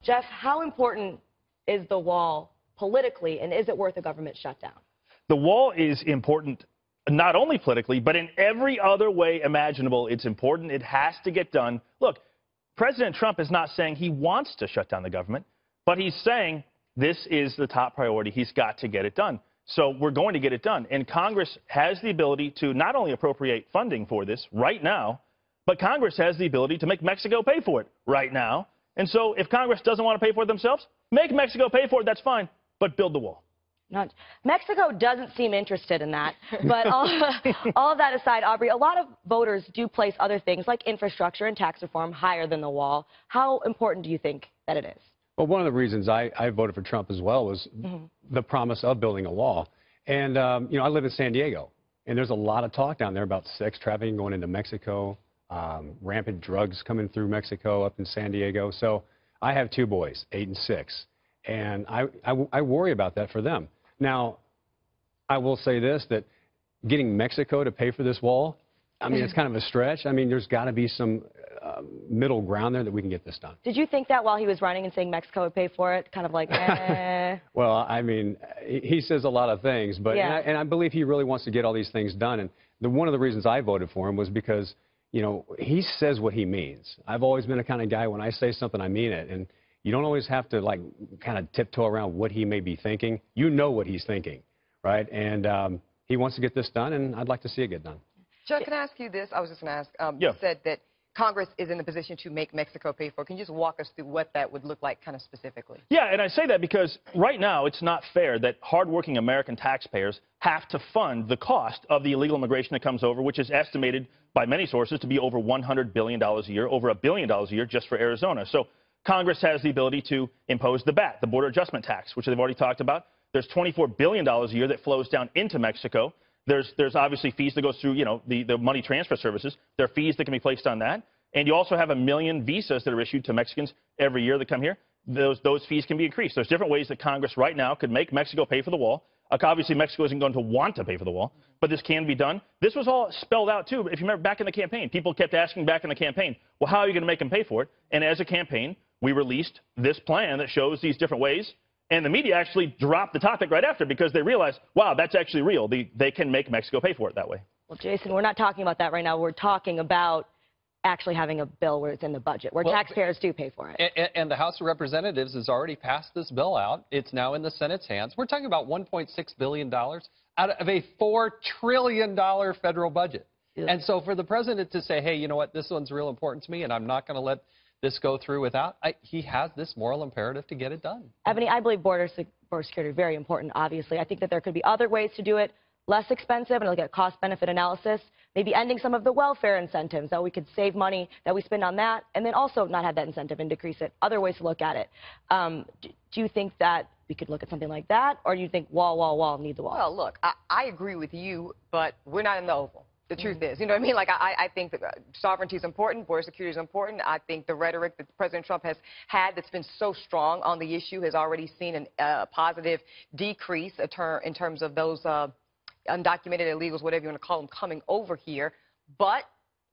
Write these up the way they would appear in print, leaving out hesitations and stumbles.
Jeff, how important is the wall politically, and is it worth a government shutdown? The wall is important not only politically, but in every other way imaginable. It's important. It has to get done. Look, President Trump is not saying he wants to shut down the government, but he's saying this is the top priority. He's got to get it done. So we're going to get it done. And Congress has the ability to not only appropriate funding for this right now, but Congress has the ability to make Mexico pay for it right now. And so if Congress doesn't want to pay for it themselves, make Mexico pay for it. That's fine. But build the wall. Mexico doesn't seem interested in that. But all of that aside, Aubrey, a lot of voters do place other things like infrastructure and tax reform higher than the wall. How important do you think that it is? Well, one of the reasons I voted for Trump as well was the promise of building a wall. And, you know, I live in San Diego, and there's a lot of talk down there about sex trafficking going into Mexico, rampant drugs coming through Mexico up in San Diego. So I have two boys, 8 and 6, and I worry about that for them. Now, I will say this, that getting Mexico to pay for this wall, I mean, it's kind of a stretch. I mean, there's got to be some middle ground there that we can get this done. Did you think that while he was running and saying Mexico would pay for it? Kind of like, eh. Well, I mean, he says a lot of things, but yeah. and I believe he really wants to get all these things done. And one of the reasons I voted for him was because, you know, he says what he means. I've always been a kind of guy, when I say something, I mean it. And you don't always have to, like, kind of tiptoe around what he may be thinking. You know what he's thinking, right? And he wants to get this done, and I'd like to see it get done. Chuck, can I ask you this? I was just going to ask. Yeah. You said that Congress is in the position to make Mexico pay for it. Can you just walk us through what that would look like kind of specifically? Yeah, and I say that because right now it's not fair that hardworking American taxpayers have to fund the cost of the illegal immigration that comes over, which is estimated by many sources to be over $100 billion a year, over $1 billion a year just for Arizona. So Congress has the ability to impose the BAT, the Border Adjustment Tax, which they've already talked about. There's $24 billion a year that flows down into Mexico. There's obviously fees that goes through, you know, the money transfer services. There are fees that can be placed on that. And you also have 1 million visas that are issued to Mexicans every year that come here. Those fees can be increased. There's different ways that Congress right now could make Mexico pay for the wall. Obviously, Mexico isn't going to want to pay for the wall, but this can be done. This was all spelled out, too. If you remember back in the campaign, people kept asking back in the campaign, well, how are you going to make them pay for it? And as a campaign, we released this plan that shows these different ways. And the media actually dropped the topic right after because they realized, wow, that's actually real. They can make Mexico pay for it that way. Well, Jason, we're not talking about that right now. We're talking about actually having a bill where it's in the budget, where taxpayers do pay for it. And the House of Representatives has already passed this bill out. It's now in the Senate's hands. We're talking about $1.6 billion out of a $4 trillion federal budget. Yeah. And so for the president to say, hey, you know what, this one's real important to me, and I'm not going to let this go through without, he has this moral imperative to get it done. Ebony, I believe border security is very important, obviously. I think that there could be other ways to do it, less expensive, and look at cost-benefit analysis, maybe ending some of the welfare incentives, that we could save money that we spend on that, and then also not have that incentive and decrease it. Other ways to look at it. Do you think that we could look at something like that, or do you think wall, need the wall? Well, look, I agree with you, but we're not in the Oval. The truth is, you know what I mean? Like, I think that sovereignty is important, border security is important. I think the rhetoric that President Trump has had that's been so strong on the issue has already seen a positive decrease in terms of those undocumented illegals, whatever you want to call them, coming over here. But,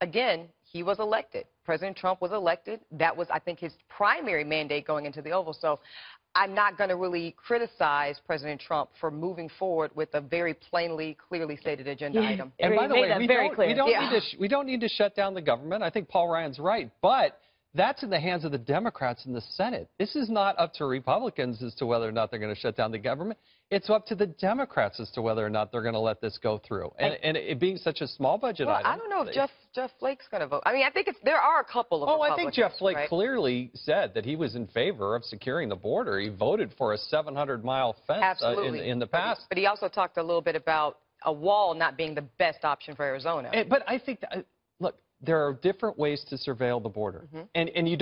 again, he was elected. President Trump was elected. That was, I think, his primary mandate going into the Oval. So I'm not going to really criticize President Trump for moving forward with a very plainly, clearly stated agenda item. And by the way, we don't need to shut down the government. I think Paul Ryan's right. But that's in the hands of the Democrats in the Senate. This is not up to Republicans as to whether or not they're going to shut down the government. It's up to the Democrats as to whether or not they're going to let this go through. And it being such a small budget item. I don't know if Jeff Flake's going to vote. I mean, I think there are a couple of Republicans. I think Jeff Flake clearly said that he was in favor of securing the border. He voted for a 700-mile fence in the past. But he also talked a little bit about a wall not being the best option for Arizona. But I think, look, there are different ways to surveil the border. And you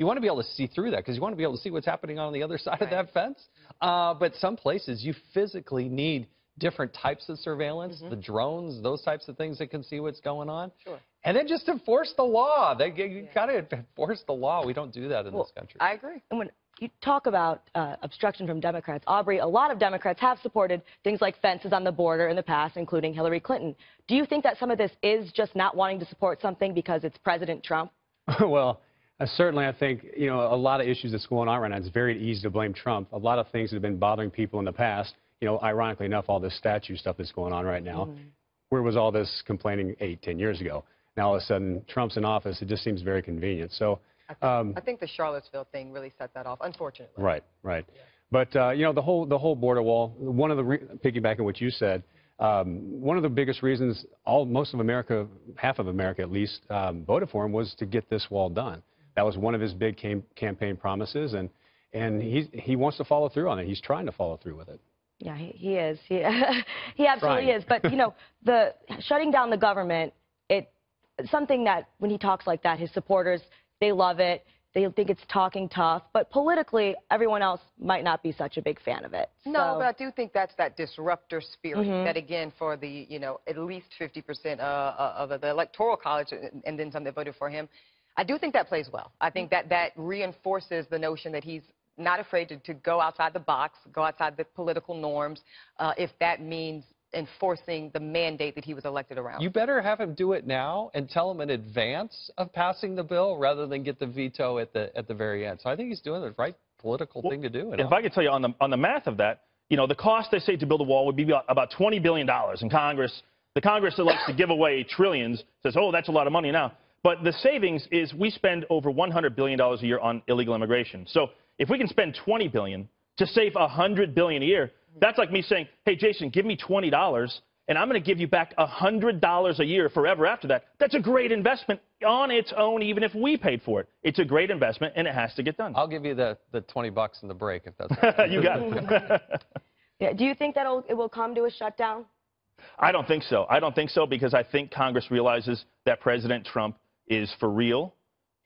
want to be able to see through that because you want to be able to see what's happening on the other side of that fence. But some places you physically need different types of surveillance, the drones, those types of things that can see what's going on. Sure. And then just enforce the law. You got to enforce the law. We don't do that in this country. I agree. And when you talk about obstruction from Democrats, Aubrey, a lot of Democrats have supported things like fences on the border in the past, including Hillary Clinton. Do you think that some of this is just not wanting to support something because it's President Trump? Well, Certainly, I think, you know, a lot of issues that's going on right now, it's very easy to blame Trump. A lot of things that have been bothering people in the past, you know, ironically enough, all this statue stuff that's going on right now. Where was all this complaining 8, 10 years ago? Now, all of a sudden, Trump's in office. It just seems very convenient. So, I think the Charlottesville thing really set that off, unfortunately. Right. Yeah. But, you know, the whole border wall, one of the, piggybacking what you said, one of the biggest reasons most of America, half of America at least, voted for him was to get this wall done. That was one of his big campaign promises, and he wants to follow through on it. He's trying to follow through with it. Yeah, he is. He absolutely is. But, you know, the shutting down the government, it's something that when he talks like that, his supporters, they love it. They think it's talking tough. But politically, everyone else might not be such a big fan of it. No, but I do think that's that disruptor spirit that, again, for the, you know, at least 50% of the Electoral College and then some that voted for him, I do think that plays well. I think that reinforces the notion that he's not afraid to go outside the box, go outside the political norms, if that means enforcing the mandate that he was elected around. You better have him do it now and tell him in advance of passing the bill rather than get the veto at the very end. So I think he's doing the right political thing to do. If I could tell you on the math of that, you know, the cost, they say, to build a wall would be about $20 billion. And the Congress that likes to give away trillions says, oh, that's a lot of money now. But the savings is we spend over $100 billion a year on illegal immigration. So if we can spend $20 billion to save $100 billion a year, that's like me saying, hey, Jason, give me $20, and I'm going to give you back $100 a year forever after that. That's a great investment on its own, even if we paid for it. It's a great investment, and it has to get done. I'll give you the $20 in the break if that's okay. You got it. Yeah. Do you think that it will come to a shutdown? I don't think so. I don't think so because I think Congress realizes that President Trump is for real,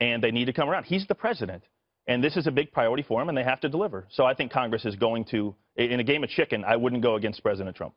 and they need to come around. He's the president, and this is a big priority for him, and they have to deliver. So I think Congress is going to, in a game of chicken, I wouldn't go against President Trump.